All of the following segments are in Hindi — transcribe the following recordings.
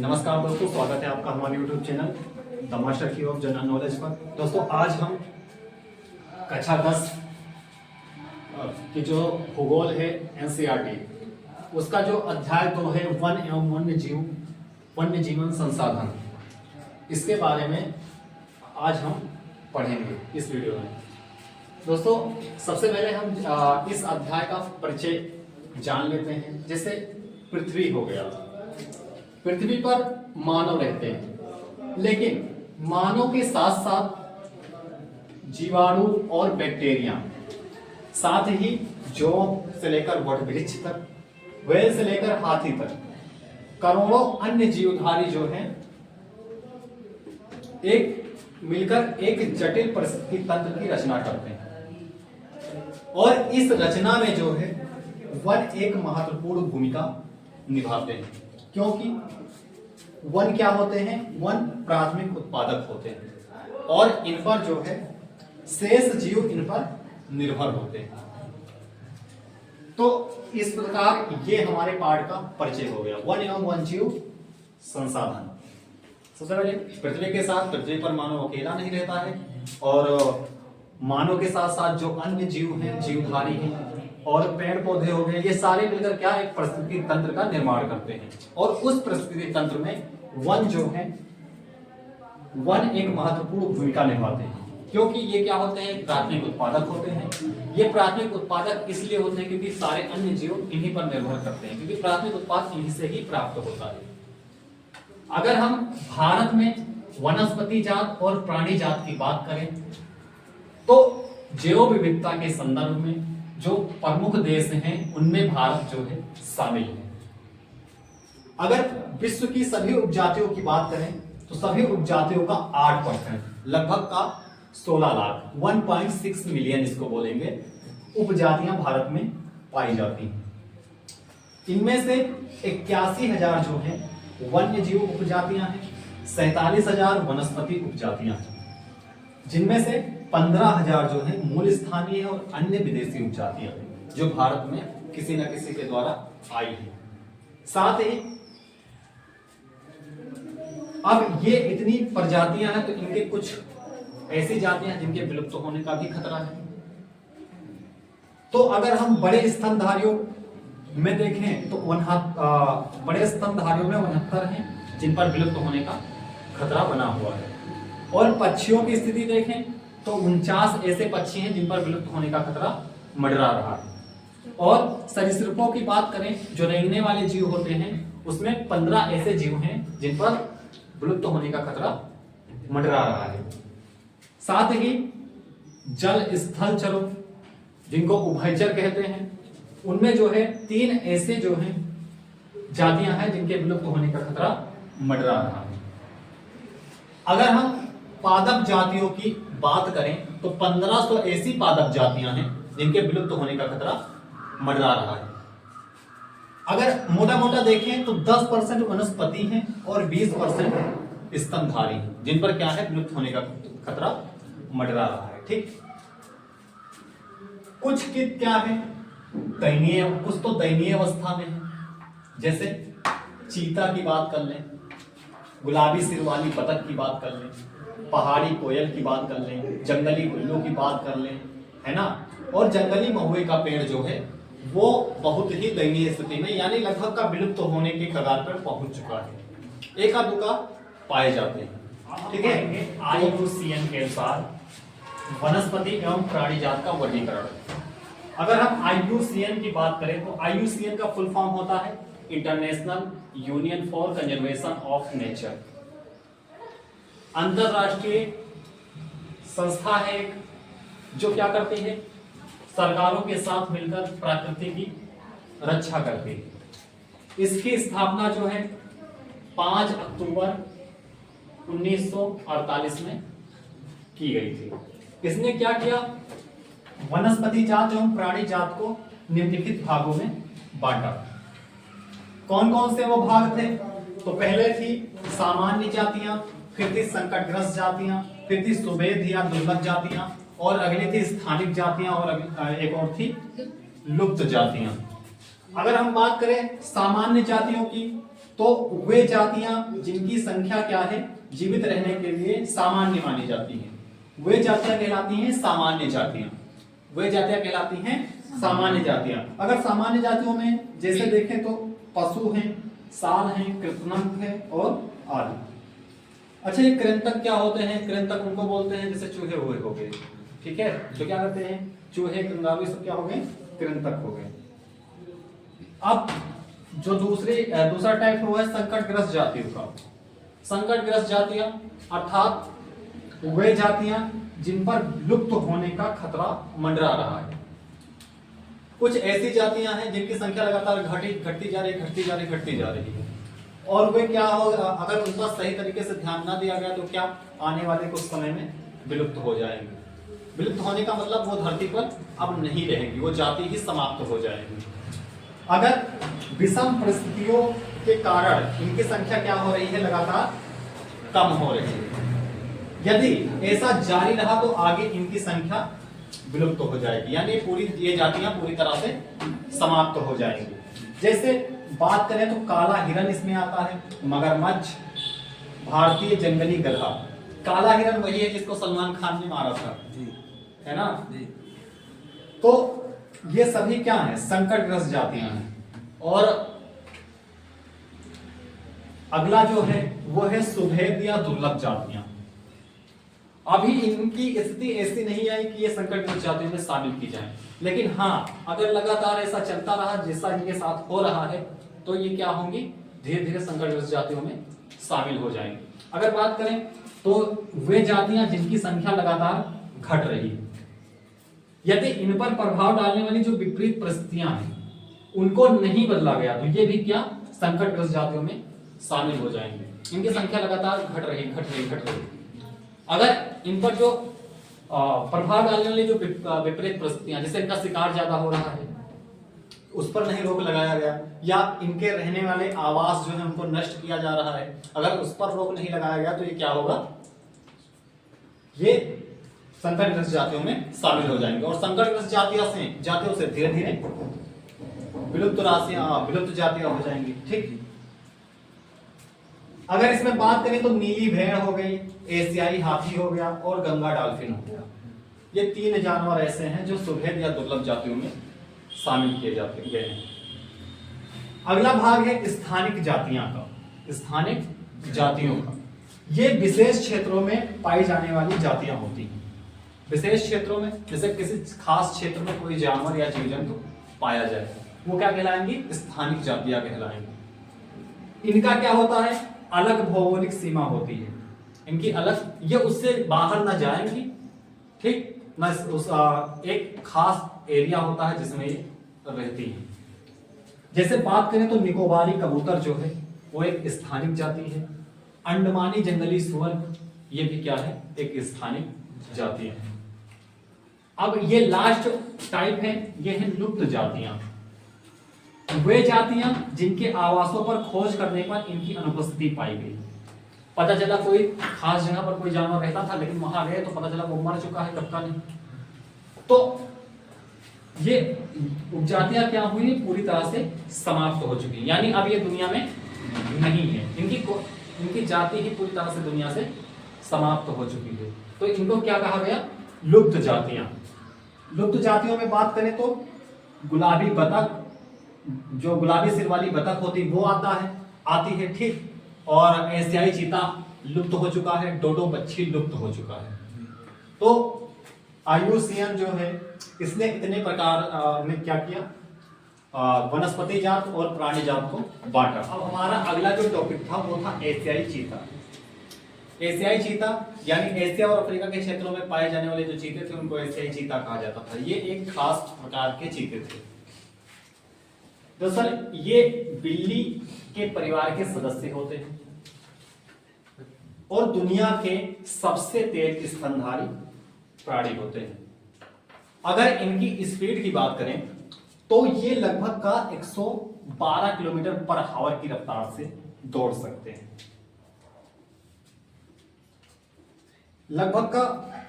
नमस्कार दोस्तों, स्वागत है आपका हमारे YouTube चैनल द मास्टर की ऑफ जनरल नॉलेज पर। दोस्तों आज हम कक्षा 10 की जो भूगोल है NCERT उसका जो अध्याय 2 है वन एवं वन्य जीवन संसाधन, इसके बारे में आज हम पढ़ेंगे इस वीडियो में। दोस्तों सबसे पहले हम इस अध्याय का परिचय जान लेते हैं। जैसे पृथ्वी हो गया, पृथ्वी पर मानव रहते हैं, लेकिन मानव के साथ साथ जीवाणु और बैक्टीरिया, साथ ही जौ से लेकर वटवृक्ष तक, व्हेल से लेकर हाथी तक करोड़ों अन्य जीवधारी जो हैं एक मिलकर एक जटिल परिस्थिति तंत्र की रचना करते हैं। और इस रचना में जो है वन एक महत्वपूर्ण भूमिका निभाते हैं, क्योंकि वन क्या होते हैं? वन प्राथमिक उत्पादक होते हैं और इन पर जो है शेष जीव इन पर निर्भर होते हैं। तो इस प्रकार ये हमारे पाठ का परिचय हो गया, वन एवं वन जीव संसाधन। सबसे पहले पृथ्वी के साथ, पृथ्वी पर मानव अकेला नहीं रहता है और मानव के साथ साथ जो अन्य जीव हैं, जीवधारी हैं और पेड़ पौधे हो गए, ये सारे मिलकर क्या एक परिस्थिति तंत्र का निर्माण करते हैं। और उस परिस्थिति तंत्र में वन जो है, वन एक महत्वपूर्ण भूमिका निभाते हैं, क्योंकि ये क्या होते हैं? प्राथमिक उत्पादक होते हैं। ये प्राथमिक उत्पादक इसलिए होते हैं क्योंकि सारे अन्य जीव इन्हीं पर निर्भर करते हैं, क्योंकि प्राथमिक उत्पाद इन्हीं से ही प्राप्त होता है। अगर हम भारत में वनस्पति जात और प्राणी जात की बात करें तो जैव विविधता के संदर्भ में जो प्रमुख देश हैं उनमें भारत जो है शामिल है। अगर विश्व की सभी उपजातियों की बात करें तो सभी उपजातियों का 8%, लगभग का 16 लाख, 1.6 मिलियन इसको बोलेंगे, उपजातियां भारत में पाई जाती हैं। इनमें से 81,000 जो है वन्य जीव उपजातियां हैं, 47,000 वनस्पति उपजातियां हैं, जिनमें से 15,000 जो है मूल स्थानीय और अन्य विदेशी उपजातियां हैं जो भारत में किसी न किसी के द्वारा आई है। साथ ही अब ये इतनी प्रजातियां हैं तो इनके कुछ ऐसी जातियां हैं जिनके विलुप्त होने का भी खतरा है। तो अगर हम बड़े स्तनधारियों में देखें तो बड़े स्तनधारियों में 69 हैं जिन पर विलुप्त होने का खतरा बना हुआ है। और पक्षियों की स्थिति देखें तो 49 ऐसे पक्षी हैं जिन पर विलुप्त होने का खतरा मंडरा रहा है। और सरीसृपों की बात करें, जो रेंगने वाले जीव होते हैं, उसमें 15 ऐसे जीव हैं जिन पर विलुप्त होने का खतरा मंडरा रहा है। साथ ही जल स्थल चरों, जिनको उभयचर कहते हैं, उनमें जो है 3 ऐसे जो हैं जातियां हैं जिनके विलुप्त होने का खतरा मंडरा रहा है। अगर हम पादप जातियों की बात करें तो 1500 ऐसी पादप जातियां हैं जिनके विलुप्त होने का खतरा मंडरा रहा है। अगर मोटा मोटा देखें तो 10% वनस्पति हैं और 20% स्तनधारी हैं जिन पर क्या है? विलुप्त होने का खतरा मंडरा रहा है। ठीक, कुछ कीट क्या है? दयनीय, कुछ तो दयनीय अवस्था में है। जैसे चीता की बात कर लें, गुलाबी सिर वाली बतख की बात कर लें, पहाड़ी कोयल की बात कर लें, जंगली उल्लू की बात कर लें, है ना। और जंगली महुए का पेड़ जो है वो बहुत ही दयनीय स्थिति में, यानी लगभग का विलुप्त होने के कगार पर पहुंच चुका है। एका दुका पाए जाते हैं। ठीक है, IUCN के अनुसार वनस्पति एवं प्राणी जात का वर्गीकरण। अगर हम IUCN की बात करें तो IUCN का फुल फॉर्म होता है international union for conservation of nature. अंतरराष्ट्रीय संस्था है जो क्या करती है? सरकारों के साथ मिलकर प्रकृति की रक्षा करती है। इसकी स्थापना जो है 5 अक्टूबर 1948 में की गई थी। इसने क्या किया? वनस्पति जात एवं प्राणी जात को निम्नलिखित भागों में बांटा। कौन कौन से वो भाग थे? तो पहले थी सामान्य जातियां, फिर थी संकटग्रस्त जातियां, फिर थी सुभेद या दुर्लभ जातियां, और अगली थी स्थानिक जातियां, और एक और थी लुप्त जातियां। अगर हम बात करें सामान्य जातियों की तो वे जातियां जिनकी संख्या क्या है, जीवित रहने के लिए सामान्य मानी जाती हैं, वे जातियां कहलाती हैं सामान्य जातियां। वे जातियां कहलाती हैं सामान्य जातियां। अगर सामान्य जातियों में जैसे देखें तो पशु हैं, साल हैं, कृंतक है और आदि। अच्छा, ये कृंतक क्या होते हैं? कृंतक उनको बोलते हैं जैसे चूहे हुए हो गए, ठीक है, जो क्या करते हैं, चूहे, कंगारू, सब क्या हो गए, कृंतक हो गए। अब जो दूसरा टाइप हुआ है संकटग्रस्त जातियों का। संकटग्रस्त जातियां अर्थात वे जातियां जिन पर लुप्त होने का खतरा मंडरा रहा है। कुछ ऐसी जातियां हैं जिनकी संख्या लगातार घटती जा रही है, और वे क्या हो, अगर उनका सही तरीके से ध्यान ना दिया गया तो क्या आने वाले कुछ समय में विलुप्त हो जाएंगे। विलुप्त होने का मतलब वो धरती पर अब नहीं रहेंगी, वो जाति ही समाप्त हो जाएंगी। अगर विषम परिस्थितियों के कारण इनकी संख्या क्या हो रही है, लगातार कम हो रही है। यदि ऐसा जारी रहा तो आगे इनकी संख्या विलुप्त हो जाएगी, यानी ये जातियां पूरी तरह से समाप्त हो जाएंगी। जैसे बात करें तो काला हिरन इसमें आता है, मगरमच्छ, भारतीय जंगली गधा। काला हिरन वही है जिसको सलमान खान ने मारा था, है ना? तो ये सभी क्या है, संकटग्रस्त जातियां हैं। और अगला जो है वो है सुभेद या दुर्लभ जातियां। अभी इनकी स्थिति ऐसी नहीं आई कि ये संकटग्रस्त जातियों में शामिल की जाए, लेकिन हाँ, अगर लगातार ऐसा चलता रहा जैसा इनके साथ हो रहा है तो ये क्या होंगी, धीरे धीरे संकटग्रस्त जातियों में शामिल हो जाएंगे। अगर बात करें तो वे जातियां जिनकी संख्या लगातार घट रही है, यदि इन पर प्रभाव डालने वाली जो विपरीत परिस्थितियां हैं उनको नहीं बदला गया तो ये भी क्या, संकटग्रस्त जातियों में शामिल हो जाएंगे। इनकी संख्या लगातार घट रही। अगर इन पर जो प्रभाव डालने वाली जो विपरीत परिस्थितियां, जैसे इनका शिकार ज्यादा हो रहा है, उस पर नहीं रोक लगाया गया, या इनके रहने वाले आवास जो है उनको नष्ट किया जा रहा है, अगर उस पर रोक नहीं लगाया गया तो ये क्या होगा, ये संकटग्रस्त जातियों में शामिल हो जाएंगे। और संकटग्रस्त जातियों से धीरे धीरे विलुप्त जातियां हो जाएंगी। ठीक, अगर इसमें बात करें तो नीली भेड़ हो गई, एशियाई हाथी हो गया और गंगा डॉल्फिन हो गया। ये 3 जानवर ऐसे हैं जो सुभेद या दुर्लभ जातियों में शामिल किए जाते हैं। अगला भाग है स्थानिक जातियां का, स्थानिक जातियों का। ये विशेष क्षेत्रों में पाई जाने वाली जातियां होती हैं। विशेष क्षेत्रों में, जैसे किसी खास क्षेत्र में कोई जानवर या जीव जंतु पाया जाए, वो क्या कहलाएंगी, स्थानिक जातियां कहलाएंगी। इनका क्या होता है, अलग भौगोलिक सीमा होती है इनकी अलग, ये उससे बाहर ना जाएंगी, ठीक ना, एक खास एरिया होता है जिसमें ये रहती है। जैसे बात करें तो निकोबारी कबूतर जो है वो एक स्थानिक जाति है। अंडमानी जंगली सुअर, ये भी क्या है, एक स्थानिक जाति है। अब ये लास्ट टाइप है, ये है लुप्त जातियां। वे जातियां जिनके आवासों पर खोज करने पर इनकी अनुपस्थिति पाई गई। पता चला कोई खास जगह पर कोई जानवर रहता था, लेकिन वहां गए तो पता चला वो मर चुका है, कब का नहीं। तो ये उपजातियां क्या हुई, पूरी तरह से समाप्त हो चुकी, यानी अब ये दुनिया में नहीं है। इनकी जाति ही पूरी तरह से दुनिया से समाप्त हो चुकी है। तो इनको क्या कहा गया, लुप्त जातियां। लुप्त जातियों में बात करें तो गुलाबी बतख, जो गुलाबी सिर वाली बतख होती वो आती है, ठीक। और एशियाई चीता लुप्त हो चुका है, डोडो पक्षी लुप्त हो चुका है। तो IUCN जो है इसने इतने प्रकार में क्या किया, वनस्पति जात और प्राणी जात को बांटा। अब हमारा अगला जो टॉपिक था वो था एशियाई चीता। एशियाई चीता यानी एशिया और अफ्रीका के क्षेत्रों में पाए जाने वाले जो चीते थे उनको एशियाई चीता कहा जाता था। ये एक खास प्रकार के चीते थे। दरअसल ये बिल्ली के परिवार के सदस्य होते हैं और दुनिया के सबसे तेज स्तनधारी प्राणी होते हैं। अगर इनकी स्पीड की बात करें तो ये लगभग का 112 किलोमीटर पर आवर की रफ्तार से दौड़ सकते हैं। लगभग का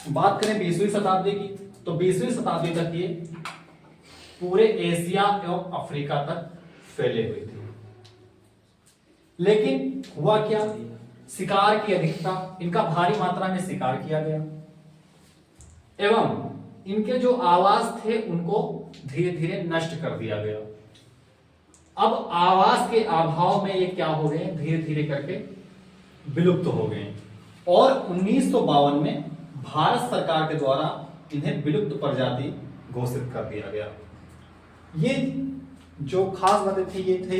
बात करें 20वीं शताब्दी की, तो 20वीं शताब्दी तक ये पूरे एशिया एवं अफ्रीका तक फैले हुए थे। लेकिन हुआ क्या, शिकार की अधिकता, इनका भारी मात्रा में शिकार किया गया एवं इनके जो आवास थे उनको धीरे धीरे नष्ट कर दिया गया। अब आवास के अभाव में ये क्या हो गए, धीरे धीरे करके विलुप्त हो गए और 1952 में भारत सरकार के द्वारा इन्हें विलुप्त प्रजाति घोषित कर दिया गया। ये जो खास बातें थी ये थे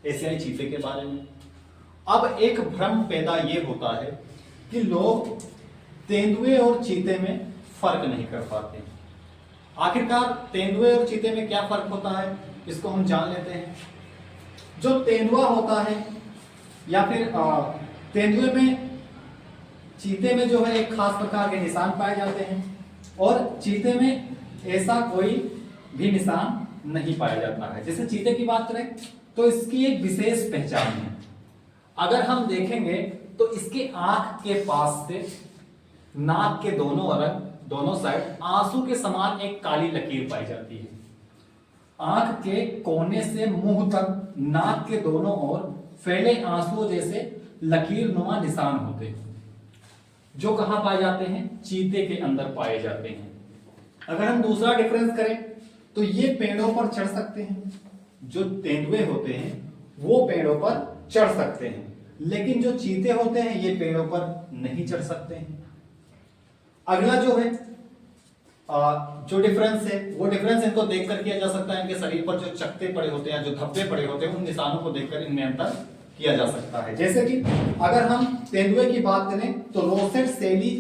एशियाई चीते के बारे में। अब एक भ्रम पैदा ये होता है कि लोग तेंदुए और चीते में फर्क नहीं कर पाते। आखिरकार तेंदुए और चीते में क्या फर्क होता है, इसको हम जान लेते हैं। जो तेंदुआ होता है या फिर तेंदुए में, चीते में जो है एक खास प्रकार के निशान पाए जाते हैं और चीते में ऐसा कोई भी निशान नहीं पाया जाता है। जैसे चीते की बात करें तो इसकी एक विशेष पहचान है। अगर हम देखेंगे तो इसके आंख के पास से नाक के दोनों साइड आंसू के समान एक काली लकीर पाई जाती है। आंख के कोने से मुंह तक नाक के दोनों ओर फैले आंसुओं जैसे लकीर नुमा निशान होते हैं, जो कहां पाए जाते हैं, चीते के अंदर पाए जाते हैं। अगर हम दूसरा डिफरेंस करें तो ये पेड़ों पर चढ़ सकते हैं, जो तेंदुए होते हैं वो पेड़ों पर चढ़ सकते हैं, लेकिन जो चीते होते हैं ये पेड़ों पर नहीं चढ़ सकते हैं। अगला जो है जो डिफरेंस है वो डिफरेंस इनको देखकर किया जा सकता है। इनके शरीर पर जो चकत्ते पड़े होते हैं, जो धब्बे पड़े होते हैं, उन निशानों को देखकर इनमें अंतर किया जा सकता है। जैसे कि अगर हम तेंदुए की बात करें तो रोसेट शैली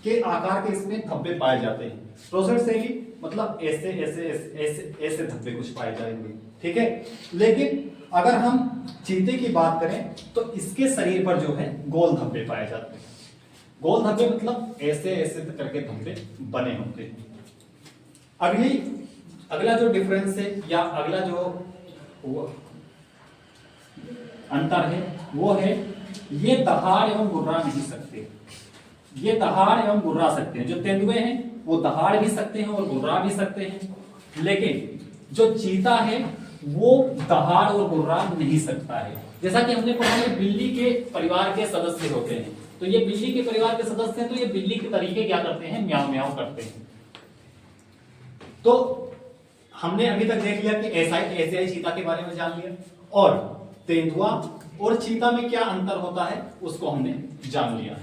के आकार के इसमें धब्बे पाए जाते हैं। रोसेट शैली मतलब ऐसे ऐसे ऐसे ऐसे धब्बे कुछ पाए जाएंगे, ठीक है। लेकिन अगर हम चीते की बात करें तो इसके शरीर पर जो है गोल धब्बे पाए जाते हैं। गोल धब्बे मतलब ऐसे ऐसे करके धब्बे बने होते हैं। अगला जो डिफरेंस है या अगला जो अंतर है वो है ये दहाड़ एवं गुर्रा नहीं सकते। ये दहाड़ एवं गुर्रा सकते हैं। जो तेंदुए हैं वो दहाड़ भी सकते हैं और गुर्रा भी सकते हैं, लेकिन जो चीता है वो दहाड़ और गुर्रा नहीं सकता है। जैसा कि हमने पढ़ा है बिल्ली के परिवार के सदस्य होते हैं, तो ये बिल्ली के परिवार के सदस्य हैं, तो ये बिल्ली के तरीके क्या करते हैं, म्याऊ म्याऊ करते हैं। तो हमने अभी तक देख लिया कि एशियाई चीता के बारे में जान लिया और तेंदुआ और चीता में क्या अंतर होता है उसको हमने जान लिया।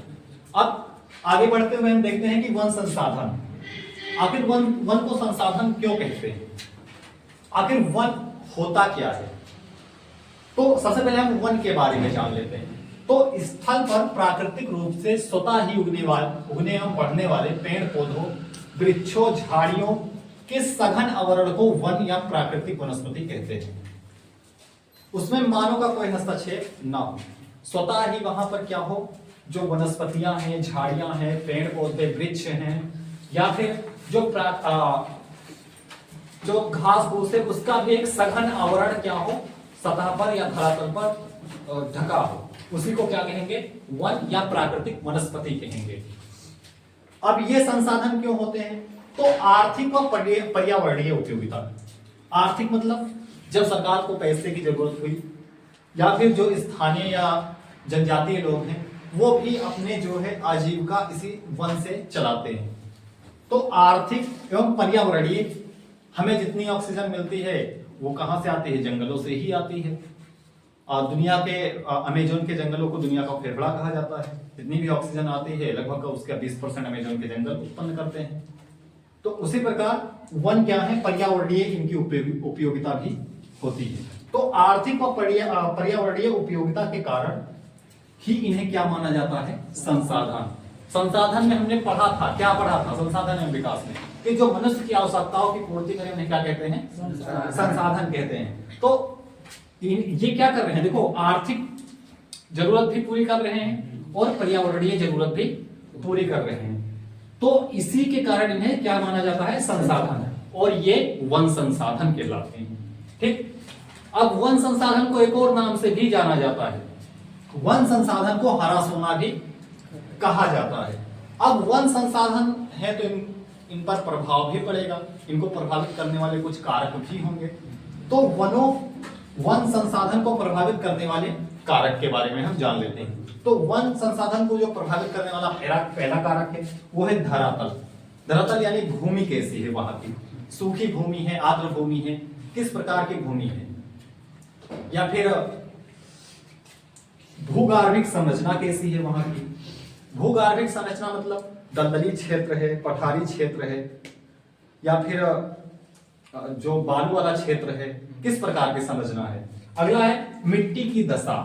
अब आगे बढ़ते हुए हम देखते हैं कि वन संसाधन, आखिर वन को संसाधन क्यों कहते हैं, आखिर वन होता क्या है। तो सबसे पहले हम वन के बारे में जान लेते हैं। तो स्थल पर प्राकृतिक रूप से स्वतः ही उगने एवं बढ़ने वाले पेड़ पौधों, वृक्षों, झाड़ियों के सघन आवरण को वन या प्राकृतिक वनस्पति कहते हैं। उसमें मानव का कोई हस्तक्षेप ना हो, स्वतः ही वहां पर क्या हो, जो वनस्पतियां हैं, झाड़ियां हैं, पेड़ पौधे, वृक्ष हैं या फिर जो घास फूस है उसका भी एक सघन आवरण क्या हो, सतह पर या धरातल पर ढका हो, उसी को क्या कहेंगे, वन या प्राकृतिक वनस्पति कहेंगे। अब ये संसाधन क्यों होते हैं, तो आर्थिक व पर्यावरणीय उपयोगिता। आर्थिक मतलब जब सरकार को पैसे की जरूरत हुई या फिर जो स्थानीय या जनजातीय लोग हैं वो भी अपने जो है आजीविका इसी वन से चलाते हैं। तो आर्थिक एवं पर्यावरणीय, हमें जितनी ऑक्सीजन मिलती है वो कहां से आती है, जंगलों से ही आती है। दुनिया के अमेजोन के जंगलों को दुनिया का फेफड़ा कहा जाता है। जितनी भी ऑक्सीजन आती है लगभग उसका 20% अमेजोन के जंगल उत्पन्न करते हैं। तो उसी प्रकार वन क्या है, पर्यावरणीय इनकी उपयोगिता भी होती है। तो आर्थिक और पर्यावरणीय उपयोगिता के कारण ही इन्हें क्या माना जाता है, संसाधन। संसाधन में हमने पढ़ा था, क्या पढ़ा था संसाधन एवं विकास में, कि जो मनुष्य की आवश्यकताओं की पूर्ति करें उन्हें क्या कहते हैं, संसाधन कहते हैं। तो ये क्या कर रहे हैं, देखो आर्थिक जरूरत भी पूरी कर रहे हैं और पर्यावरणीय जरूरत भी पूरी कर रहे हैं। तो इसी के कारण इन्हें क्या माना जाता है, संसाधन, और ये वन संसाधन कहलाते हैं। ठीक, अब वन संसाधन को एक और नाम से भी जाना जाता है, वन संसाधन को हरा सोना भी कहा जाता है। अब वन संसाधन है तो इन पर प्रभाव भी पड़ेगा, इनको प्रभावित करने वाले कुछ कारक भी होंगे। तो वन संसाधन को प्रभावित करने वाले कारक के बारे में हम जान लेते हैं। तो वन संसाधन को जो प्रभावित करने वाला पहला कारक है वो है धरातल। धरातल यानी भूमि कैसी है वहां की, सूखी भूमि है, आर्द्र भूमि है, किस प्रकार की भूमि है, या फिर भूगार्भिक संरचना कैसी है वहां की। भूगार्भिक संरचना मतलब दलदली क्षेत्र है, पठारी क्षेत्र है, या फिर जो बालू वाला क्षेत्र है, किस प्रकार की संरचना है। अगला है मिट्टी की दशा,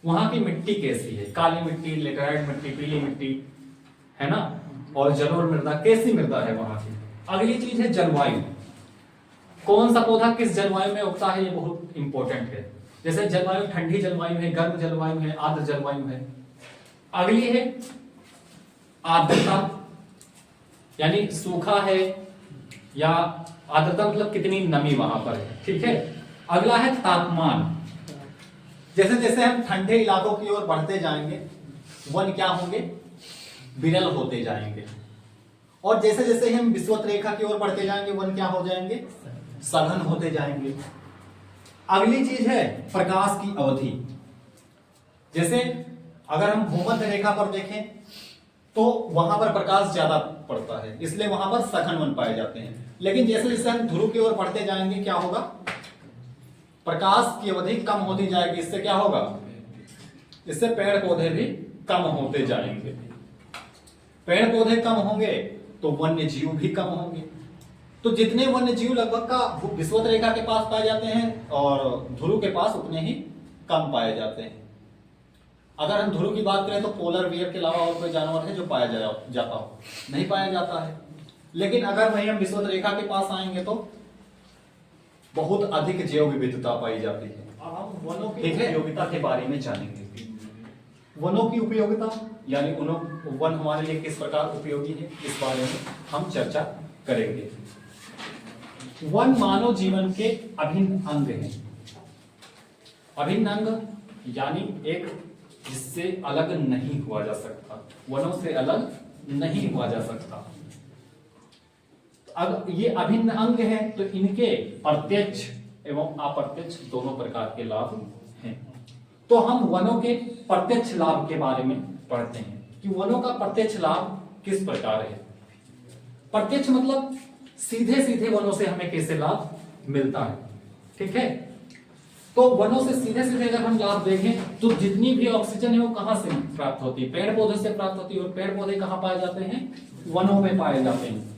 वहां की मिट्टी कैसी है, काली मिट्टी, लेटराइट मिट्टी, पीली मिट्टी, है ना, और जलोढ़ मृदा, कैसी मृदा है वहां की। अगली चीज है जलवायु, कौन सा पौधा किस जलवायु में उगता है, ये बहुत इंपॉर्टेंट है। जैसे जलवायु ठंडी जलवायु है, गर्म जलवायु है, आर्द्र जलवायु है। अगली है आर्द्रता, यानी सूखा है या आर्द्रता मतलब कितनी नमी वहां पर है, ठीक है। अगला है तापमान, जैसे जैसे हम ठंडे इलाकों की ओर बढ़ते जाएंगे वन क्या होंगे, विरल होते जाएंगे, और जैसे जैसे हम विषुवत रेखा की ओर बढ़ते जाएंगे वन क्या हो जाएंगे, सघन होते जाएंगे। अगली चीज है प्रकाश की अवधि, जैसे अगर हम भूमध्य रेखा पर देखें तो वहां पर प्रकाश ज्यादा पड़ता है, इसलिए वहां पर सघन वन पाए जाते हैं। लेकिन जैसे जैसे हम ध्रुव की ओर बढ़ते जाएंगे क्या होगा, प्रकाश की अवधि कम होती जाएगी। इससे क्या होगा, इससे पेड़ पौधे भी कम होते जाएंगे। पेड़ पौधे कम होंगे तो वन्य जीव भी कम होंगे। तो जितने वन्य जीव लगभग का विषुवत रेखा के पास पाए जाते हैं और ध्रुव के पास उतने ही कम पाए जाते हैं। अगर हम ध्रुव की बात करें तो पोलर बियर के अलावा और कोई जानवर है जो पाया जाता हो, नहीं पाया जाता है। लेकिन अगर वही हम विषुवत रेखा के पास आएंगे तो बहुत अधिक जैव विविधता पाई जाती है। अब हम वनों की उपयोगिता के बारे में जानेंगे। वनों की उपयोगिता यानी वन हमारे लिए किस प्रकार उपयोगी है, इस बारे में हम चर्चा करेंगे। वन मानव जीवन के अभिन्न अंग हैं। अभिन्न अंग यानी एक जिससे अलग नहीं हुआ जा सकता, वनों से अलग नहीं हुआ जा सकता। अब ये अभिन्न अंग हैं तो इनके प्रत्यक्ष एवं अप्रत्यक्ष दोनों प्रकार के लाभ हैं। तो हम वनों के प्रत्यक्ष लाभ के बारे में पढ़ते हैं कि वनों का प्रत्यक्ष लाभ किस प्रकार है। प्रत्यक्ष मतलब सीधे सीधे वनों से हमें कैसे लाभ मिलता है, ठीक है। तो वनों से सीधे सीधे अगर हम लाभ देखें तो जितनी भी ऑक्सीजन है वो कहां से प्राप्त होती है, पेड़ पौधे से प्राप्त होती है। और पेड़ पौधे कहां पाए जाते हैं, वनों में पाए जाते हैं।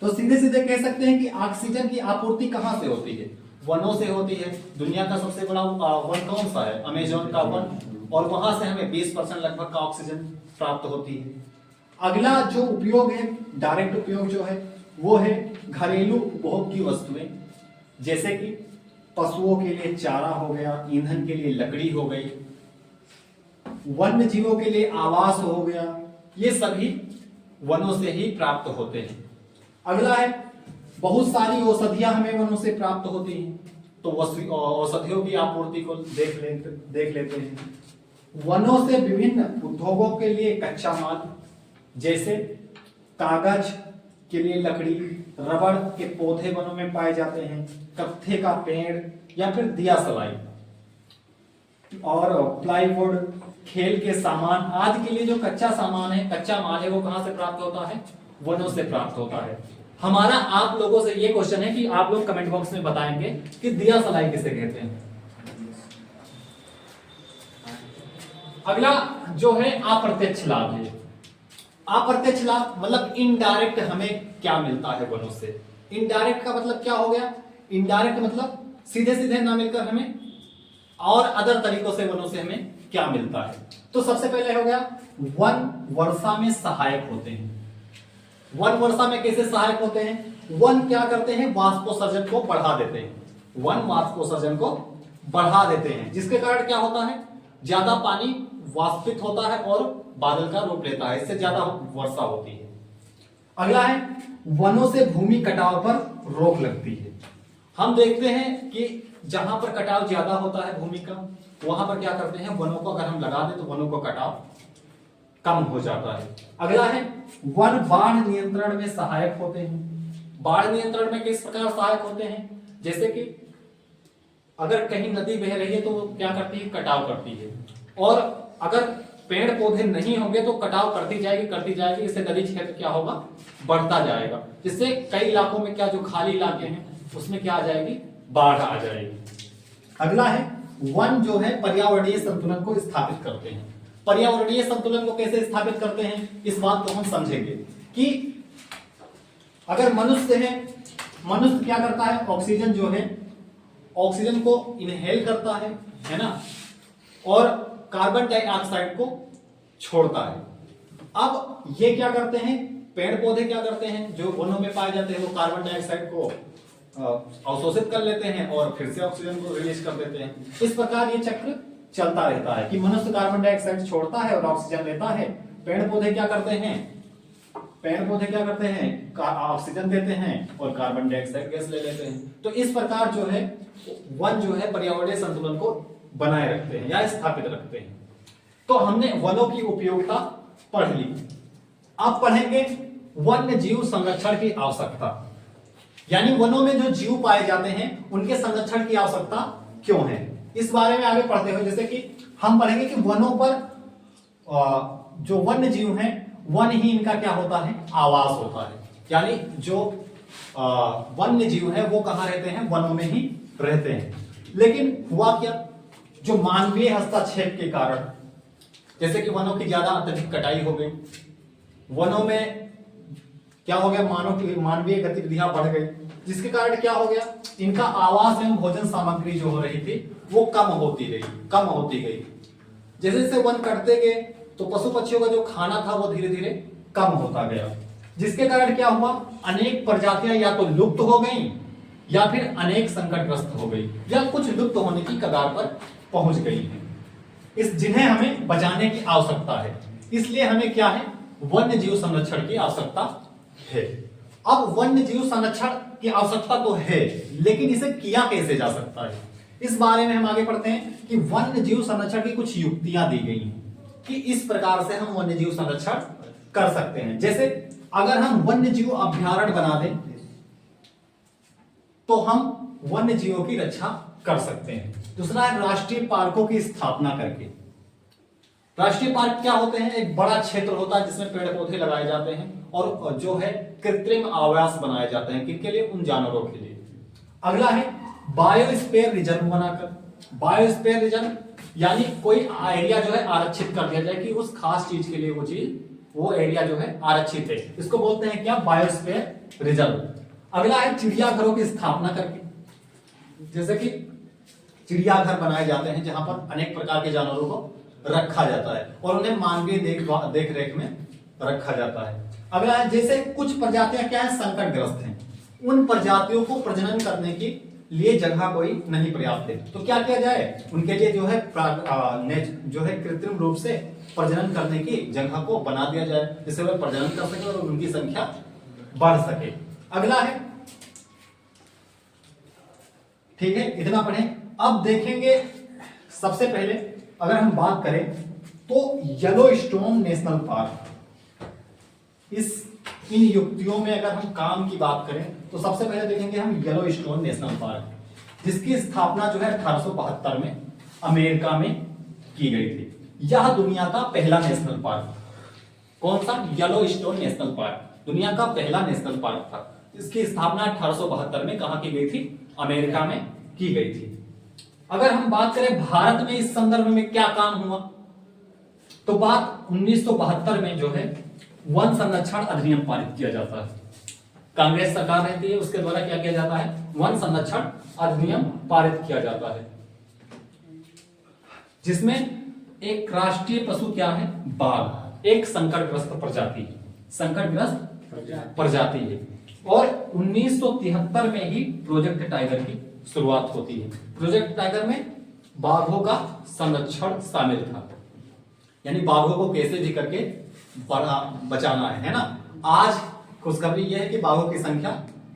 तो सीधे सीधे कह सकते हैं कि ऑक्सीजन की आपूर्ति कहां से होती है, वनों से होती है। दुनिया का सबसे बड़ा वन कौन सा है, अमेज़न का वन, और वहां से हमें 20% लगभग का ऑक्सीजन प्राप्त होती है। अगला जो उपयोग है, डायरेक्ट उपयोग जो है वो है घरेलू उपभोग की वस्तुएं, जैसे कि पशुओं के लिए चारा हो गया, ईंधन के लिए लकड़ी हो गई, वन्य जीवों के लिए आवास हो गया, ये सभी वनों से ही प्राप्त होते हैं। अगला है बहुत सारी औषधियां हमें वनों से प्राप्त होती हैं, तो औषधियों की आपूर्ति को देख लेते हैं। वनों से विभिन्न उद्योगों के लिए कच्चा माल, जैसे कागज के लिए लकड़ी, रबड़ के पौधे वनों में पाए जाते हैं, कत्थे का पेड़ या फिर दिया सलाई, और प्लाईवुड, खेल के सामान आदि के लिए जो कच्चा सामान है, कच्चा माल है, वो कहां से प्राप्त होता है, वनों से प्राप्त होता है। हमारा आप लोगों से ये क्वेश्चन है कि आप लोग कमेंट बॉक्स में बताएंगे कि दिया सलाई किसे कहते हैं। अगला जो है अप्रत्यक्ष लाभ है। अप्रत्यक्ष लाभ मतलब इनडायरेक्ट हमें क्या मिलता है वनों से। इनडायरेक्ट का मतलब क्या हो गया, इनडायरेक्ट मतलब सीधे सीधे ना मिलकर हमें और अदर तरीकों से वनों से हमें क्या मिलता है। तो सबसे पहले हो गया वन वर्षा में सहायक होते हैं। वन वर्षा में कैसे सहायक होते हैं, वन क्या करते हैं, वाष्पोत्सर्जन को बढ़ा देते हैं। वन वाष्पोत्सर्जन को बढ़ा देते हैं, जिसके कारण क्या होता है, ज्यादा पानी वाष्पित होता है और बादल का रूप लेता है, इससे ज्यादा वर्षा होती है। अगला है वनों से भूमि कटाव पर रोक लगती है। हम देखते हैं कि जहां पर कटाव ज्यादा होता है भूमि का, वहां पर क्या करते हैं, वनों को अगर हम लगा दें तो वनों को कटाव कम हो जाता है। अगला है वन बाढ़ नियंत्रण में सहायक होते हैं। बाढ़ नियंत्रण में किस प्रकार सहायक होते हैं, जैसे कि अगर कहीं नदी बह रही है तो वो क्या करती है, कटाव करती है। और अगर पेड़ पौधे नहीं होंगे तो कटाव करती जाएगी, इससे नदी क्षेत्र क्या होगा, बढ़ता जाएगा, जिससे कई इलाकों में क्या, जो खाली इलाके हैं उसमें क्या आ जाएगी, बाढ़ आ जाएगी। अगला है वन जो है पर्यावरणीय संतुलन को स्थापित करते हैं। पर्यावरणीय संतुलन को कैसे स्थापित करते हैं, इस बात को हम समझेंगे कि अगर मनुष्य है, मनुष्य क्या करता है, ऑक्सीजन जो है, ऑक्सीजन को इनहेल करता है ना, और कार्बन डाइऑक्साइड को छोड़ता है। अब ये क्या करते हैं, पेड़ पौधे क्या करते हैं, जो वनों में पाए जाते हैं, वो कार्बन डाइऑक्साइड को अवशोषित कर लेते हैं और फिर से ऑक्सीजन को रिलीज कर देते हैं। इस प्रकार ये चक्र चलता रहता है कि मनुष्य कार्बन डाइऑक्साइड छोड़ता है और ऑक्सीजन लेता है, पेड़ पौधे क्या करते हैं, ऑक्सीजन देते हैं और कार्बन डाइऑक्साइड गैस ले लेते हैं। तो इस प्रकार जो है वन जो है पर्यावरणीय संतुलन को बनाए रखते हैं या स्थापित रखते हैं। तो हमने वनों की उपयोगिता पढ़ ली। अब पढ़ेंगे वन्य जीव संरक्षण की आवश्यकता, यानी वनों में जो जीव पाए जाते हैं उनके संरक्षण की आवश्यकता क्यों है, इस बारे में आगे पढ़ते हुए जैसे कि हम पढ़ेंगे कि वनों पर जो वन्य जीव हैं, वन ही इनका क्या होता है, आवास होता है। यानी जो वन्य जीव है वो कहां रहते हैं, वनों में ही रहते हैं। लेकिन हुआ क्या, जो मानवीय हस्तक्षेप के कारण, जैसे कि वनों की ज्यादा अत्यधिक कटाई हो गई, वनों में क्या हो गया, मानवीय गतिविधियां बढ़ गई, जिसके कारण क्या हो गया, इनका आवास एवं भोजन सामग्री जो हो रही थी वो कम होती गई। जैसे जैसे वन कटते गए तो पशु पक्षियों का जो खाना था वो धीरे धीरे कम होता गया, जिसके कारण क्या हुआ, अनेक प्रजातियां या तो लुप्त हो गई या फिर अनेक संकटग्रस्त हो गई या कुछ लुप्त होने की कगार पर पहुंच गई है, जिन्हें हमें बचाने की आवश्यकता है। इसलिए हमें क्या है, वन्य जीव संरक्षण की आवश्यकता है। अब वन्य जीव संरक्षण की आवश्यकता तो है, लेकिन इसे किया कैसे जा सकता है, इस बारे में हम आगे पढ़ते हैं कि वन्य जीव संरक्षण की कुछ युक्तियां दी गई हैं कि इस प्रकार से हम वन्य जीव संरक्षण कर सकते हैं। जैसे अगर हम वन्य जीव अभ्यारण्य बना दें तो हम वन्य जीवों की रक्षा कर सकते हैं। दूसरा है राष्ट्रीय पार्कों की स्थापना करके। राष्ट्रीय पार्क क्या होते हैं, एक बड़ा क्षेत्र होता है जिसमें पेड़ पौधे लगाए जाते हैं और जो है कृत्रिम आवास बनाए जाते हैं, किसके लिए, उन जानवरों के लिए। अगला है बायोस्फीयर रिजर्व बनाकर। बायोस्फीयर रिजर्व यानी कोई एरिया जो है आरक्षित कर दिया जाए कि उस खास चीज के लिए वो एरिया जो है आरक्षित है, इसको बोलते हैं क्या, बायोस्फीयर रिजर्व। अगला है चिड़ियाघरों की स्थापना करके। जैसे कि चिड़ियाघर बनाए जाते हैं जहां पर अनेक प्रकार के जानवरों को रखा जाता है और उन्हें मानवीय देख रेख में रखा जाता है। अगला है जैसे कुछ प्रजातियां क्या है, संकटग्रस्त हैं, उन प्रजातियों को प्रजनन करने के लिए जगह कोई नहीं पर्याप्त है, तो क्या किया जाए, उनके लिए जो है कृत्रिम रूप से प्रजनन करने की जगह को बना दिया जाए, जिससे वे प्रजनन कर सके और उनकी संख्या बढ़ सके। अगला है, ठीक है, इतना पढ़ें। अब देखेंगे सबसे पहले अगर हम बात करें तो येलोस्टोन नेशनल पार्क, इन युक्तियों में अगर हम काम की बात करें तो सबसे पहले देखेंगे हम येलोस्टोन नेशनल पार्क, जिसकी स्थापना जो है 1872 में अमेरिका में की गई थी। यह दुनिया का पहला नेशनल पार्क, कौन सा, येलोस्टोन नेशनल पार्क दुनिया का पहला नेशनल पार्क था। इसकी स्थापना 1872 में कहां की गई थी, अमेरिका में की गई थी। अगर हम बात करें भारत में इस संदर्भ में क्या काम हुआ, तो बात 1972 में जो है वन संरक्षण अधिनियम पारित किया जाता है। कांग्रेस सरकार रहती है, उसके द्वारा क्या किया जाता है, वन संरक्षण अधिनियम पारित किया जाता है, जिसमें एक राष्ट्रीय पशु क्या है, बाघ, एक संकटग्रस्त प्रजाति है। और 1973 में ही प्रोजेक्ट टाइगर की शुरुआत होती है। प्रोजेक्ट टाइगर में बाघों का संरक्षण शामिल था, यानी बाघों को कैसे भी करके बचाना है ना। आज खुशखबरी यह है कि बाघों की संख्या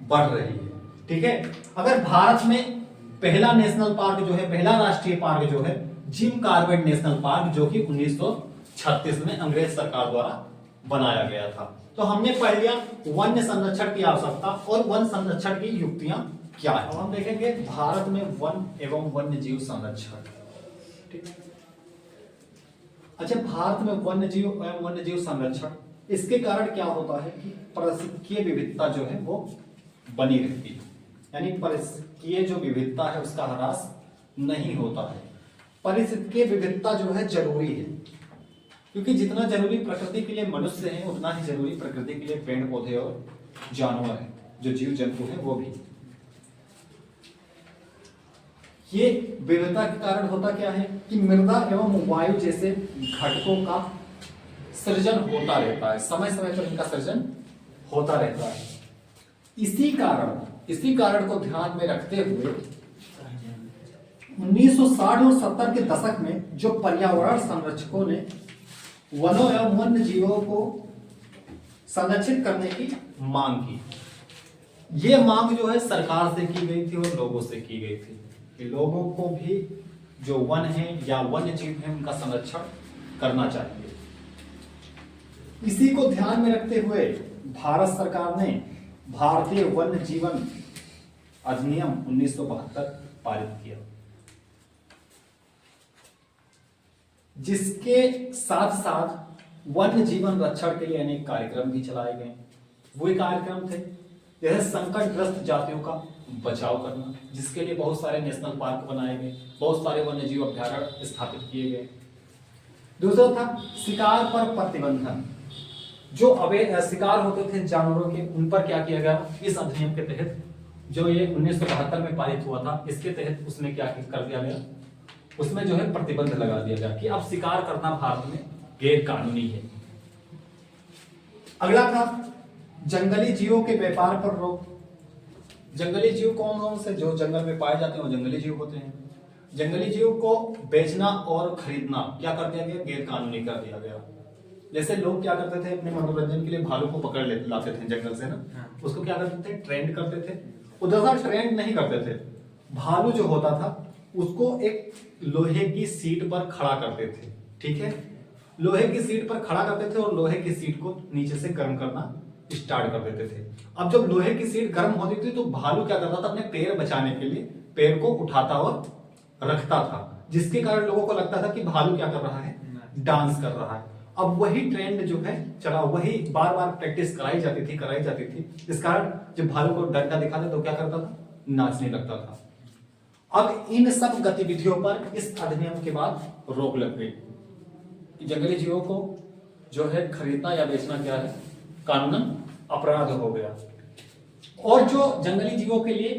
बढ़ रही है, ठीक है। अगर भारत में पहला नेशनल पार्क जो है, पहला राष्ट्रीय पार्क जो है जिम कॉर्बेट नेशनल पार्क, जो कि 1936 में अंग्रेज सरकार द्वारा बनाया गया था। तो हमने पढ़ लिया वन्य संरक्षण की आवश्यकता और वन संरक्षण की युक्तियां क्या है। अब हम देखेंगे भारत में वन एवं वन्य जीव संरक्षण। ठीक, अच्छा, भारत में वन्य जीव एवं वन्य जीव संरक्षण, इसके कारण क्या होता है कि पारिस्थितिकीय विविधता जो है वो बनी रहती है, यानी पारिस्थितिकीय जो विविधता है उसका ह्रास नहीं होता है। पारिस्थितिकीय विविधता जो है जरूरी है, क्योंकि जितना जरूरी प्रकृति के लिए मनुष्य है उतना ही जरूरी प्रकृति के लिए पेड़ पौधे और जानवर है, जो जीव जंतु है वो भी। ये विविधता के कारण होता क्या है कि मृदा एवं वायु जैसे घटकों का सृजन होता रहता है, समय समय पर इनका सृजन होता रहता है। इसी कारण को ध्यान में रखते हुए 1960 और 70 के दशक में जो पर्यावरण संरक्षकों ने वनों एवं वन्य जीवों को संरक्षित करने की मांग की। ये मांग जो है सरकार से की गई थी और लोगों से की गई थी कि लोगों को भी जो वन है या वन्य जीव है उनका संरक्षण करना चाहिए। इसी को ध्यान में रखते हुए भारत सरकार ने भारतीय वन्य जीवन अधिनियम 1972 पारित किया, जिसके साथ साथ वन्य जीवन रक्षण के लिए अनेक कार्यक्रम भी चलाए गए। वही कार्यक्रम थे जैसे संकटग्रस्त जातियों का बचाव करना, जिसके लिए बहुत सारे नेशनल पार्क बनाए गए, बहुत सारे वन्य जीव अभ्यारण्य स्थापित किए गए। दूसरा था शिकार पर प्रतिबंधन। जो अवैध शिकार होते थे जानवरों के, उन पर क्या किया गया इस अधिनियम के तहत, जो ये 1972 में पारित हुआ था, इसके तहत उसमें क्या कर दिया गया, उसमें जो है प्रतिबंध लगा दिया गया कि अब शिकार करना भारत में गैर कानूनी है। अगला था जंगली जीवों के व्यापार पर रोक। जंगली जीव कौन कौन से जो जंगल में पाए जाते हैं वो जंगली जीव होते हैं। जंगली जीव को बेचना और खरीदना क्या कर दिया गया, गैर कानूनी कर दिया गया। जैसे लोग क्या करते थे अपने मनोरंजन के लिए भालू को पकड़ लाते थे जंगल से ना, उसको क्या करते थे, ट्रेंड करते थे। उधर ट्रेंड नहीं करते थे, भालू जो होता था उसको एक लोहे की सीट पर खड़ा करते थे। ठीक है, लोहे की सीट पर खड़ा करते थे और लोहे की सीट को नीचे से गर्म करना स्टार्ट कर देते थे। अब जब लोहे की सीट गर्म होती थी तो भालू क्या करता था, अपने पैर बचाने के लिए पैर को उठाता और रखता था, जिसके कारण लोगों को लगता था कि भालू क्या कर रहा है, डांस कर रहा है। अब वही ट्रेंड जो है चला, वही बार बार प्रैक्टिस कराई जाती थी, इस कारण जब भालू को डंडा दिखाते तो क्या करता था, नाचने लगता था। अब इन सब गतिविधियों पर इस अधिनियम के बाद रोक लग गई। जंगली जीवों को जो है खरीदना या बेचना क्या है, कानूनन अपराध हो गया। और जो जंगली जीवों के लिए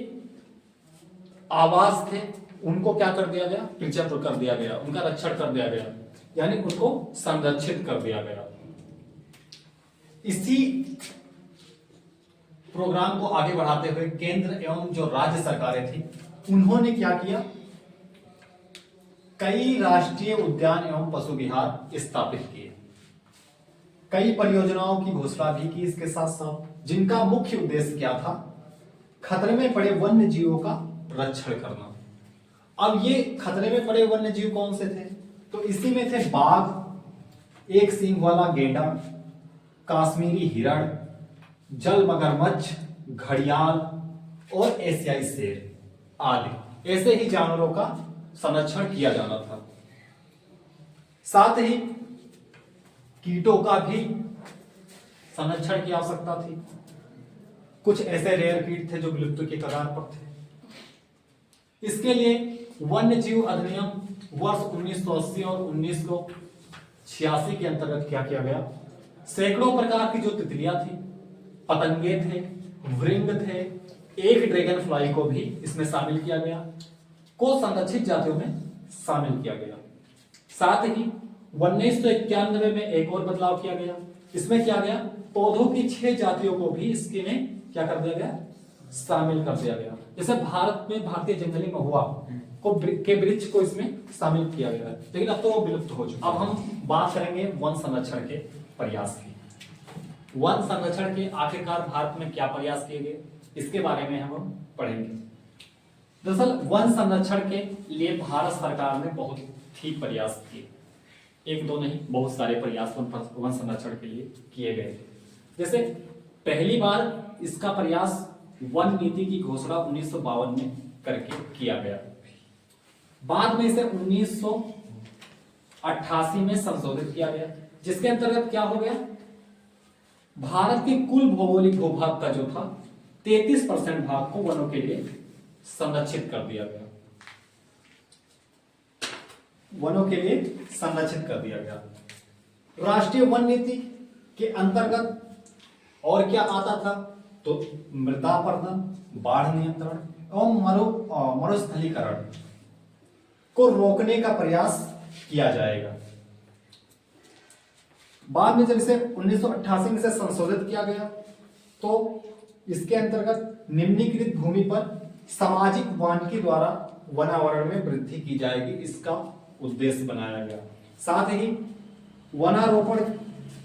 आवास थे उनको क्या कर दिया गया, प्रिजर्व कर दिया गया, उनका रक्षण कर दिया गया, यानी उनको संरक्षित कर दिया गया। इसी प्रोग्राम को आगे बढ़ाते हुए केंद्र एवं जो राज्य सरकारें थी उन्होंने क्या किया, कई राष्ट्रीय उद्यान एवं पशु विहार स्थापित किए, कई परियोजनाओं की घोषणा भी की इसके साथ साथ, जिनका मुख्य उद्देश्य क्या था, खतरे में पड़े वन्य जीवों का रक्षण करना। अब ये खतरे में पड़े वन्य जीव कौन से थे, तो इसी में थे बाघ, एक सींग वाला गेंडा, काश्मीरी हिरण, जल मगरमच्छ, घड़ियाल और एशियाई शेर आदि। ऐसे ही जानवरों का संरक्षण किया जाना था। साथ ही कीटों का भी संरक्षण की आवश्यकता थी। कुछ ऐसे रेयर कीट थे जो विलुप्त के कगार पर थे। इसके लिए वन्य जीव अधिनियम वर्ष 1980 और 1986 के अंतर्गत क्या किया गया, सैकड़ों प्रकार की जो तितलियां थी, पतंगे थे, वृंग थे, एक ड्रैगन फ्लाई को भी इसमें शामिल किया गया, को संरक्षित जातियों में शामिल किया गया। साथ ही 1991 में एक और बदलाव किया गया। इसमें क्या गया, पौधों की 6 जातियों को भी इसके में क्या कर दिया गया, शामिल कर दिया गया। जैसे भारत में भारतीय जंगली महुआ के वृक्ष को इसमें शामिल किया गया है, लेकिन अब तो वो विलुप्त हो चुका। अब हम बात करेंगे वन संरक्षण के प्रयास की। वन संरक्षण के आखिरकार भारत में क्या प्रयास किए गए, इसके बारे में हम पढ़ेंगे। दरअसल वन संरक्षण के लिए भारत सरकार ने बहुत ही प्रयास किए, एक दो नहीं, बहुत सारे प्रयास वन संरक्षण के लिए किए गए थे। जैसे पहली बार इसका प्रयास वन नीति की घोषणा 1952 में करके किया गया। बाद में इसे 1988 में संशोधित किया गया, जिसके अंतर्गत क्या हो गया, भारत के कुल भौगोलिक भूभाग का जो था 33% भाग को वनों के लिए संरक्षित कर दिया गया, वनों के लिए संरक्षित कर दिया गया। राष्ट्रीय वन नीति के अंतर्गत और क्या आता था, तो मृदा अपरदन, बाढ़ नियंत्रण एवं मरुस्थलीकरण को रोकने का प्रयास किया जाएगा। बाद में जब इसे 1988 में से संशोधित किया गया तो इसके अंतर्गत निम्नीकृत भूमि पर सामाजिक वानिकी द्वारा वनावरण में वृद्धि की जाएगी, इसका उद्देश्य बनाया गया। साथ ही वनारोपण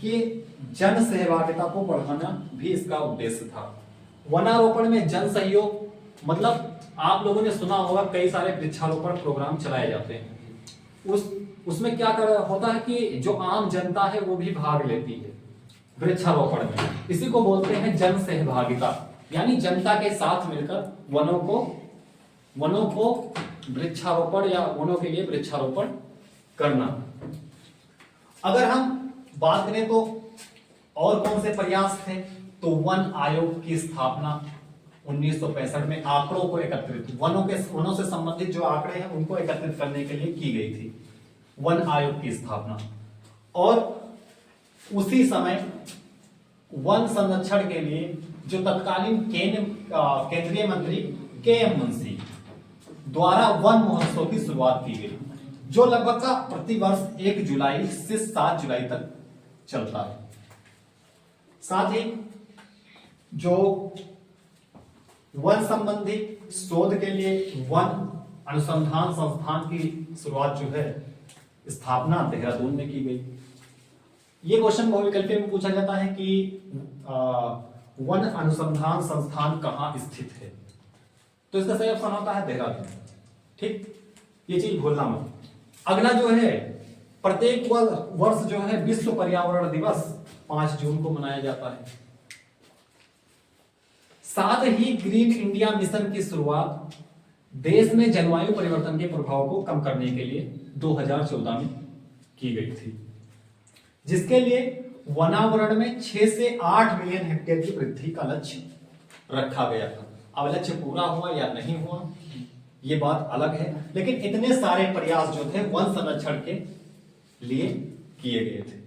की जन सहभागिता को बढ़ाना भी इसका उद्देश्य था। वनारोपण में जन सहयोग मतलब आप लोगों ने सुना होगा कई सारे वृक्षारोपण प्रोग्राम चलाए जाते हैं, उसमें क्या होता है कि जो आम जनता है वो भी भाग लेती है वृक्षारोपण में। इसी को बोलते हैं जन सहभागिता, यानी जनता के साथ मिलकर वनों को वृक्षारोपण या वनों के लिए वृक्षारोपण करना। अगर हम बात करें तो और कौन से प्रयास थे, तो वन आयोग की स्थापना 1965 में आंकड़ों को एकत्रित, वनों से संबंधित जो आंकड़े हैं उनको एकत्रित करने के लिए की गई थी वन आयोग की स्थापना। और उसी समय वन संरक्षण के लिए जो तत्कालीन केंद्रीय मंत्री के.एम. मुंशी द्वारा वन महोत्सव की शुरुआत की गई, जो लगभग का प्रतिवर्ष 1 जुलाई से 7 जुलाई तक चलता है। साथ ही जो वन संबंधी शोध के लिए वन अनुसंधान संस्थान की शुरुआत जो है स्थापना देहरादून में की गई। ये क्वेश्चन बहुविकल्पीय में पूछा जाता है कि वन अनुसंधान संस्थान कहाँ स्थित है, तो इसका सही ऑप्शन होता है देहरादून। ठीक, ये चीज भूलना मत। अगला जो है, प्रत्येक वर्ष जो है विश्व पर्यावरण दिवस 5 जून को मनाया जाता है। साथ ही ग्रीन इंडिया मिशन की शुरुआत देश में जलवायु परिवर्तन के प्रभाव को कम करने के लिए 2014 में की गई थी, जिसके लिए वनावरण में 6 से 8 मिलियन हेक्टेयर की वृद्धि का लक्ष्य रखा गया था। अब लक्ष्य पूरा हुआ या नहीं हुआ ये बात अलग है, लेकिन इतने सारे प्रयास जो थे वन संरक्षण के लिए किए गए थे।